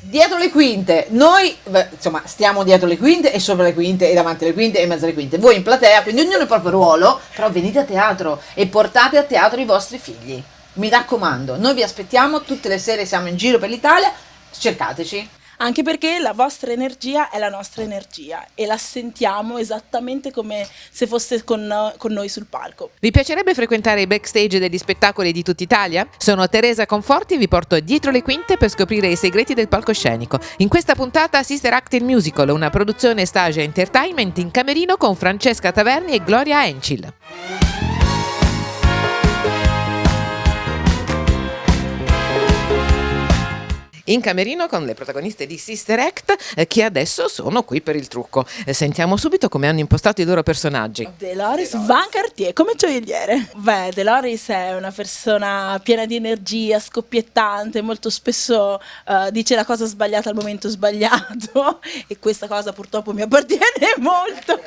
Dietro le quinte, noi insomma stiamo dietro le quinte e sopra le quinte e davanti alle quinte e in mezzo alle quinte, voi in platea, quindi ognuno il proprio ruolo, però venite a teatro e portate a teatro i vostri figli, mi raccomando, noi vi aspettiamo tutte le sere, siamo in giro per l'Italia, cercateci. Anche perché la vostra energia è la nostra energia e la sentiamo esattamente come se fosse con noi sul palco. Vi piacerebbe frequentare i backstage degli spettacoli di tutta Italia? Sono Teresa Conforti e vi porto dietro le quinte per scoprire i segreti del palcoscenico. In questa puntata Sister Act il Musical, una produzione Stage Entertainment in camerino con Francesca Taverni e Gloria Encil. In camerino con le protagoniste di Sister Act che adesso sono qui per il trucco. Sentiamo subito come hanno impostato i loro personaggi. Deloris Van Cartier, come gioielliere. Beh, Deloris è una persona piena di energia, scoppiettante, molto spesso dice la cosa sbagliata al momento sbagliato e questa cosa purtroppo mi appartiene molto.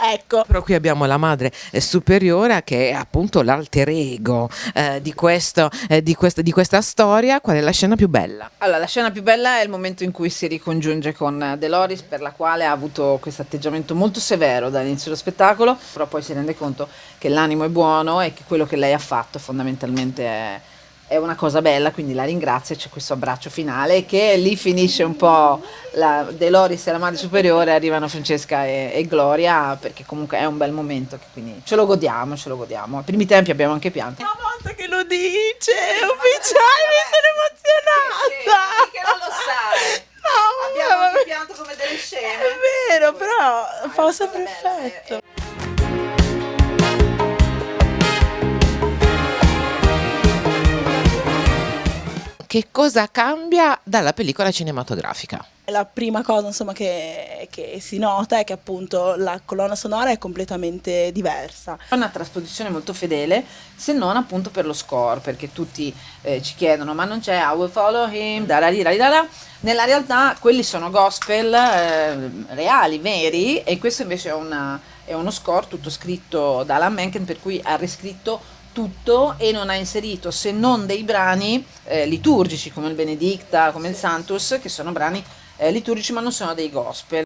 Ecco. Però qui abbiamo la madre superiore che è appunto l'alter ego di questa storia. Qual è la scena più bella? Allora, la scena più bella è il momento in cui si ricongiunge con Deloris, per la quale ha avuto questo atteggiamento molto severo dall'inizio dello spettacolo, però poi si rende conto che l'animo è buono e che quello che lei ha fatto fondamentalmente è una cosa bella, quindi la ringrazia, c'è questo abbraccio finale che lì finisce un po' la Deloris e la madre superiore, arrivano Francesca e Gloria, perché comunque è un bel momento, che quindi ce lo godiamo. Ai primi tempi abbiamo anche pianto. Una volta che lo dice, ufficiale, mi sono emozionata. Che non lo sai. No, Abbiamo anche pianto come delle scene. è vero, però fa sempre effetto. Che cosa cambia dalla pellicola cinematografica? La prima cosa insomma che si nota è che appunto la colonna sonora è completamente diversa. È una trasposizione molto fedele, se non appunto per lo score, perché tutti ci chiedono ma non c'è I will follow him, da. Nella realtà quelli sono gospel reali, veri, e questo invece è uno score tutto scritto da Alan Menken, per cui ha riscritto tutto e non ha inserito se non dei brani liturgici come il Benedicta, come il Santus, che sono brani liturgici ma non sono dei gospel.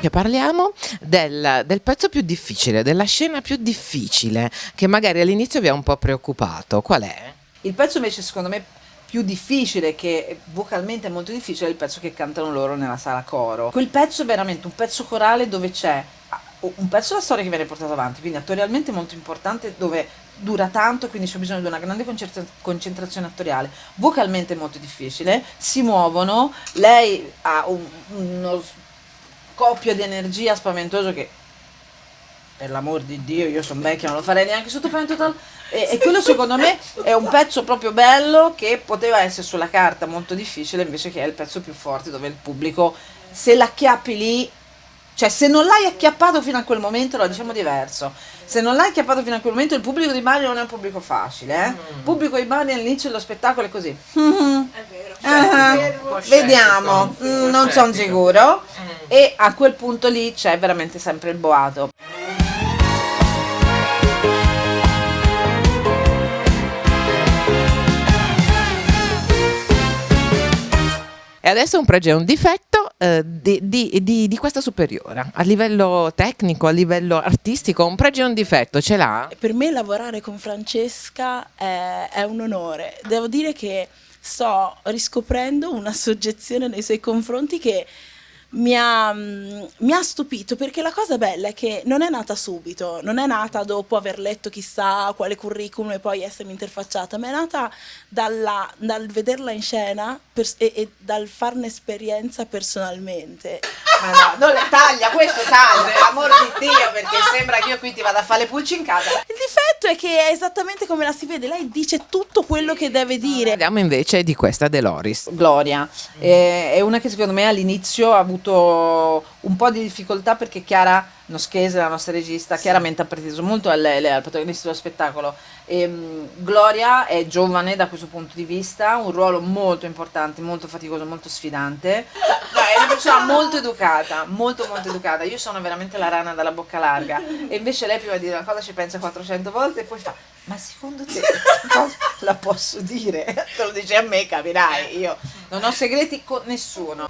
Che parliamo del pezzo più difficile, della scena più difficile, che magari all'inizio vi ha un po' preoccupato. Qual è? Il pezzo invece secondo me più difficile, che vocalmente è molto difficile, è il pezzo che cantano loro nella sala coro. Quel pezzo è veramente un pezzo corale dove c'è un pezzo della storia che viene portato avanti, quindi attorialmente molto importante, dove dura tanto, quindi c'è bisogno di una grande concentrazione attoriale. Vocalmente è molto difficile, si muovono, lei ha uno scoppio di energia spaventoso che, per l'amor di Dio, io sono vecchia, non lo farei neanche sotto Pentotal. E quello secondo me è un pezzo proprio bello, che poteva essere sulla carta molto difficile, invece che è il pezzo più forte, dove il pubblico, se l'acchiappi lì, cioè se non l'hai acchiappato fino a quel momento, lo diciamo diverso, se non l'hai acchiappato fino a quel momento, il pubblico di Bari non è un pubblico facile, Il pubblico di Bari all'inizio dello spettacolo è così. È vero. Vediamo, non sono sicuro, e a quel punto lì c'è veramente sempre il boato. E adesso un pregio e un difetto di questa superiore, a livello tecnico, a livello artistico, un pregio e un difetto ce l'ha? Per me lavorare con Francesca è un onore. Devo dire che sto riscoprendo una soggezione nei suoi confronti che mi ha stupito, perché la cosa bella è che non è nata subito, non è nata dopo aver letto chissà quale curriculum e poi essermi interfacciata, ma è nata dal vederla in scena e dal farne esperienza personalmente. Ma no, non le taglia, questo taglia, per l'amor di Dio, perché sembra che io qui ti vada a fare le pulci in casa. Il difetto è che è esattamente come la si vede, lei dice tutto quello che deve dire. Parliamo invece di questa Deloris. Gloria è una che secondo me all'inizio ha avuto un po' di difficoltà perché Chiara Noschese, la nostra regista, chiaramente ha preteso molto a lei è il protagonista dello spettacolo. Gloria è giovane da questo punto di vista, un ruolo molto importante, molto faticoso, molto sfidante. No, è una persona molto educata, molto molto educata. Io sono veramente la rana dalla bocca larga e invece lei prima di dire una cosa ci pensa 400 volte e poi fa: ma secondo te questa cosa la posso dire? Te lo dici a me, capirai, io non ho segreti con nessuno.